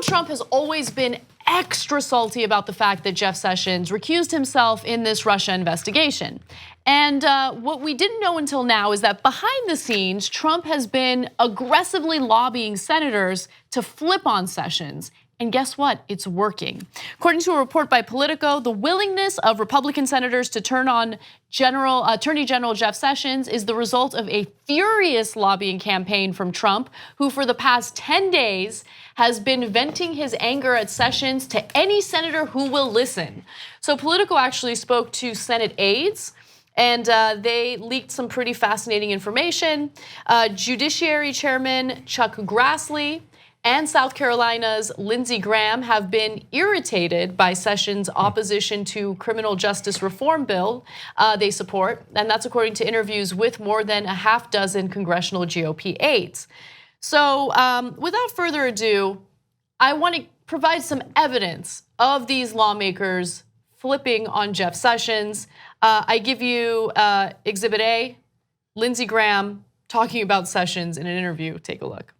Donald Trump has always been extra salty about the fact that Jeff Sessions recused himself in this Russia investigation. And what we didn't know until now is that behind the scenes, Trump has been aggressively lobbying senators to flip on Sessions. And guess what? It's working. According to a report by Politico, the willingness of Republican senators to turn on Attorney General Jeff Sessions is the result of a furious lobbying campaign from Trump, who for the past 10 days has been venting his anger at Sessions to any senator who will listen. So Politico actually spoke to Senate aides, and they leaked some pretty fascinating information. Judiciary Chairman Chuck Grassley and South Carolina's Lindsey Graham have been irritated by Sessions' opposition to criminal justice reform bill they support, and that's according to interviews with more than a half dozen congressional GOP aides. So without further ado, I want to provide some evidence of these lawmakers flipping on Jeff Sessions. I give you Exhibit A, Lindsey Graham talking about Sessions in an interview. Take a look.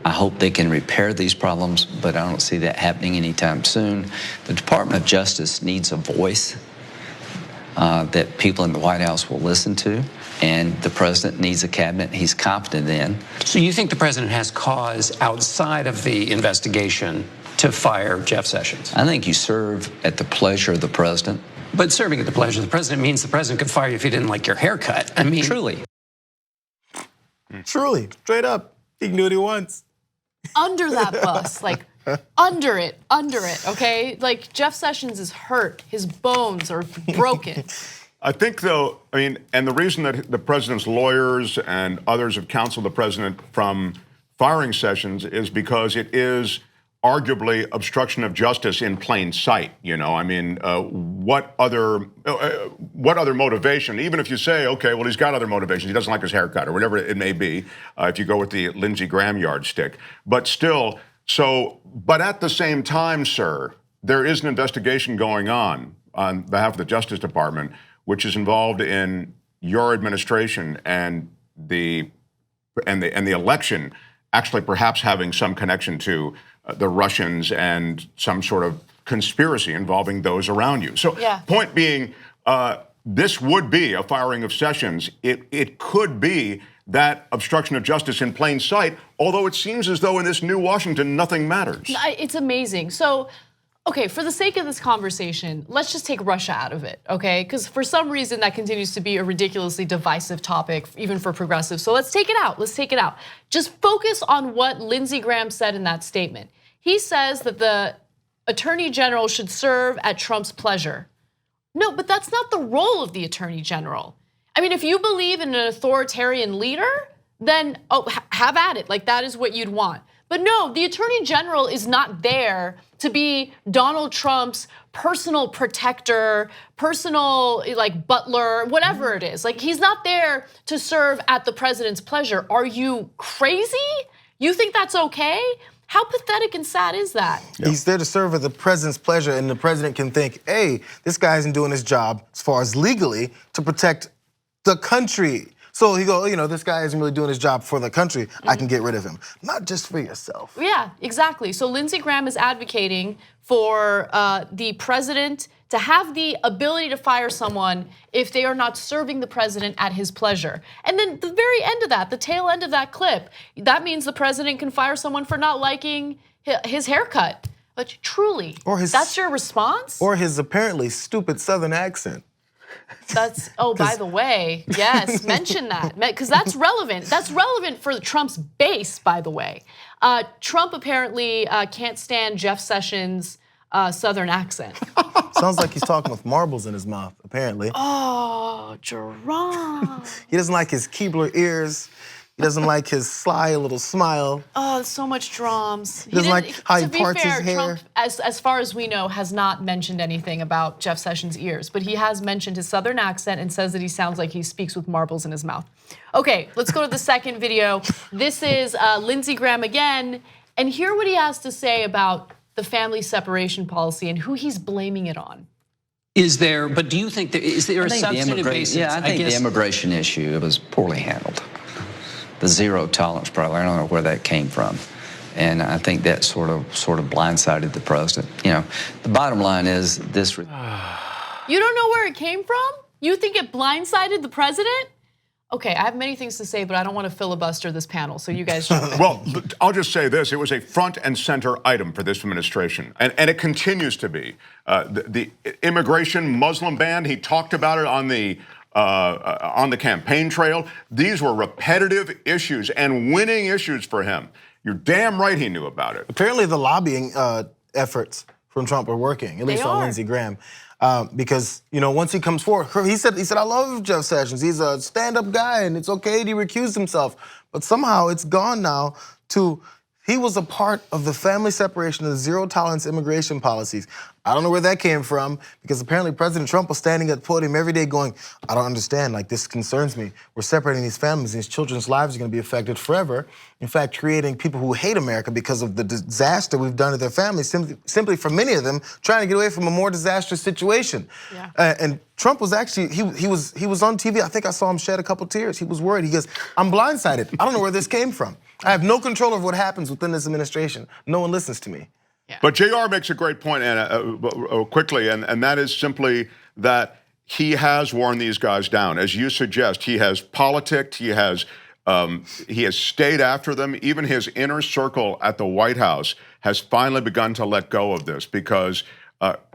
I hope they can repair these problems, but I don't see that happening anytime soon. The Department of Justice needs a voice that people in the White House will listen to, and the president needs a cabinet he's confident in. So you think the president has cause outside of the investigation to fire Jeff Sessions? I think you serve at the pleasure of the president. But serving at the pleasure of the president means the president could fire you if he didn't like your haircut. I mean, Truly, straight up. He can do what he wants. Under that bus, like under it, okay? Like Jeff Sessions is hurt, his bones are broken. I think though, I mean, and the reason that the president's lawyers and others have counseled the president from firing Sessions is because it is arguably obstruction of justice in plain sight. You know, I mean, what other motivation? Even if you say, okay, well, he's got other motivations. He doesn't like his haircut or whatever it may be. If you go with the Lindsey Graham yardstick, but still. So, but at the same time, sir, there is an investigation going on behalf of the Justice Department, which is involved in your administration and the election, actually perhaps having some connection to the Russians and some sort of conspiracy involving those around you. So point being, this would be a firing of Sessions. It could be that obstruction of justice in plain sight, although it seems as though in this new Washington, nothing matters. It's amazing. So, okay, for the sake of this conversation, let's just take Russia out of it, okay? Because for some reason that continues to be a ridiculously divisive topic, even for progressives. So let's take it out, Just focus on what Lindsey Graham said in that statement. He says that the Attorney General should serve at Trump's pleasure. No, but that's not the role of the Attorney General. I mean, if you believe in an authoritarian leader, then have at it, like that is what you'd want. But no, the Attorney General is not there to be Donald Trump's personal protector, personal like butler, whatever it is. Like he's not there to serve at the president's pleasure. Are you crazy? You think that's okay? How pathetic and sad is that? He's there to serve at the president's pleasure, and the president can think, hey, this guy isn't doing his job as far as legally to protect the country. So he go, you know, this guy isn't really doing his job for the country. I can get rid of him, not just for yourself. Yeah, exactly. So Lindsey Graham is advocating for the president to have the ability to fire someone if they are not serving the president at his pleasure. And then the very end of that, the tail end of that clip, that means the president can fire someone for not liking his haircut. But truly, that's your response? Or his apparently stupid Southern accent. That's, by the way, yes, mention that, because that's relevant. That's relevant for Trump's base, by the way. Trump apparently can't stand Jeff Sessions' Southern accent. Sounds like he's talking with marbles in his mouth, apparently. Oh, Jerome. He doesn't like his Keebler ears. He doesn't like his sly little smile. Oh, so much drums. He doesn't like how he parts his hair. Trump, as far as we know, has not mentioned anything about Jeff Sessions' ears, but he has mentioned his Southern accent and says that he sounds like he speaks with marbles in his mouth. Okay, let's go to the second video. This is Lindsey Graham again, and hear what he has to say about the family separation policy and who he's blaming it on. Is there, but do you think is there a substantive basis? Yeah, I think the immigration issue was poorly handled. The zero tolerance problem, I don't know where that came from. And I think that sort of blindsided the president. You know, the bottom line is this. You don't know where it came from? You think it blindsided the president? Okay, I have many things to say, but I don't want to filibuster this panel, so you guys jump in. Well, I'll just say this. It was a front and center item for this administration, and it continues to be. The immigration Muslim ban, he talked about it on the campaign trail. These were repetitive issues and winning issues for him. You're damn right he knew about it. Apparently the lobbying efforts from Trump are working, at least on Lindsey Graham. Because, you know, once he comes forward, he said, I love Jeff Sessions. He's a stand-up guy and it's okay that he recused himself. But somehow it's gone now to, he was a part of the family separation of the zero-tolerance immigration policies. I don't know where that came from, because apparently President Trump was standing at the podium every day going, I don't understand, like, this concerns me. We're separating these families, these children's lives are gonna be affected forever. In fact, creating people who hate America because of the disaster we've done to their families, simply for many of them, trying to get away from a more disastrous situation. Yeah. And Trump was actually, he was on TV, I think I saw him shed a couple tears. He was worried, he goes, I'm blindsided. I don't know where this came from. I have no control over what happens within this administration. No one listens to me. Yeah. But JR makes a great point, Anna, quickly, and that is simply that he has worn these guys down. As you suggest, he has politicked, he has stayed after them. Even his inner circle at the White House has finally begun to let go of this, because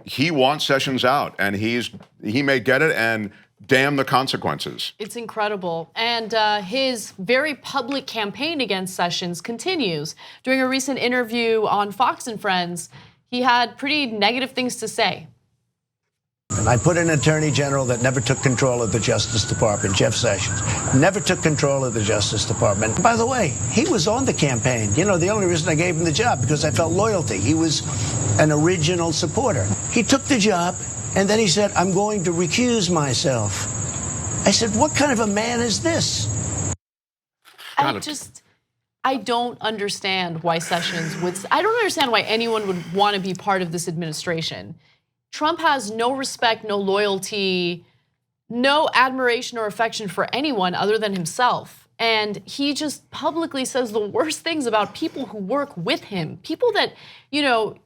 he wants Sessions out, and he may get it, and damn the consequences. It's incredible. And his very public campaign against Sessions continues. During a recent interview on Fox and Friends, he had pretty negative things to say. And I put an attorney general that never took control of the Justice Department, Jeff Sessions, never took control of the Justice Department. By the way, he was on the campaign. You know, the only reason I gave him the job, because I felt loyalty. He was an original supporter. He took the job, and then he said, I'm going to recuse myself. I said, what kind of a man is this? I don't understand why Sessions would, I don't understand why anyone would want to be part of this administration. Trump has no respect, no loyalty, no admiration or affection for anyone other than himself. And he just publicly says the worst things about people who work with him. People that, you know,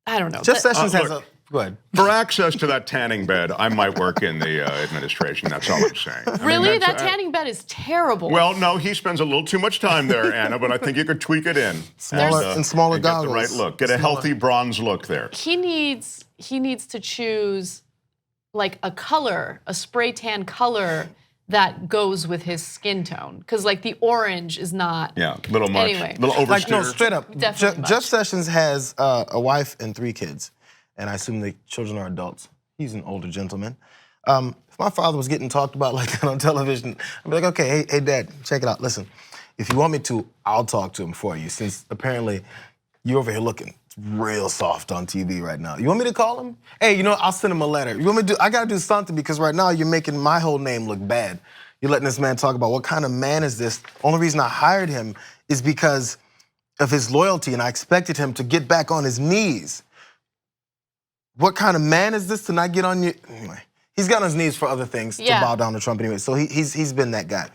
I don't know. Jeff Sessions has a, go ahead. For access to that tanning bed, I might work in the administration. That's all I'm saying. Really? That tanning bed is terrible. Well, no, he spends a little too much time there, Anna, but I think you could tweak it in. Smaller goggles. Get the right look. Get a healthy bronze look there. He needs to choose like a color, a spray tan color that goes with his skin tone. Because like the orange is not. Yeah, a little much. Anyway. A little oversteer. Like, no, straight up. Definitely Jeff Sessions has a wife and 3 kids. And I assume the children are adults. He's an older gentleman. If my father was getting talked about like that on television, I'd be like, okay, hey, Dad, check it out. Listen, if you want me to, I'll talk to him for you, since apparently you're over here looking real soft on TV right now. You want me to call him? Hey, you know, I'll send him a letter. You want me to I gotta do something, because right now you're making my whole name look bad. You're letting this man talk about what kind of man is this. Only reason I hired him is because of his loyalty, and I expected him to get back on his knees. What kind of man is this to not get on your, anyway. He's got on his knees for other things to bow down to Trump anyway, so he's been that guy.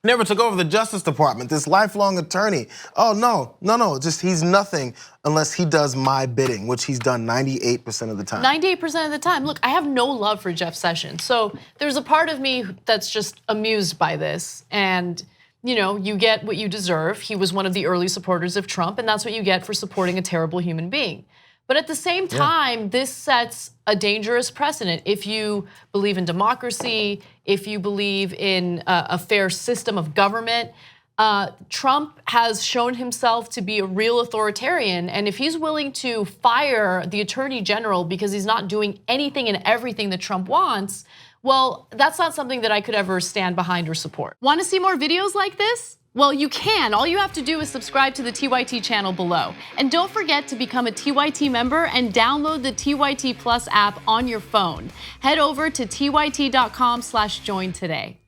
Never took over the Justice Department, this lifelong attorney. Oh, no, just he's nothing unless he does my bidding, which he's done 98% of the time. 98% of the time. Look, I have no love for Jeff Sessions. So there's a part of me that's just amused by this. And, you know, you get what you deserve. He was one of the early supporters of Trump, and that's what you get for supporting a terrible human being. But at the same time, this sets a dangerous precedent. If you believe in democracy, if you believe in a fair system of government, Trump has shown himself to be a real authoritarian. And if he's willing to fire the attorney general because he's not doing anything and everything that Trump wants, well, that's not something that I could ever stand behind or support. Want to see more videos like this? Well, you can. All you have to do is subscribe to the TYT channel below. And don't forget to become a TYT member and download the TYT Plus app on your phone. Head over to tyt.com/join today.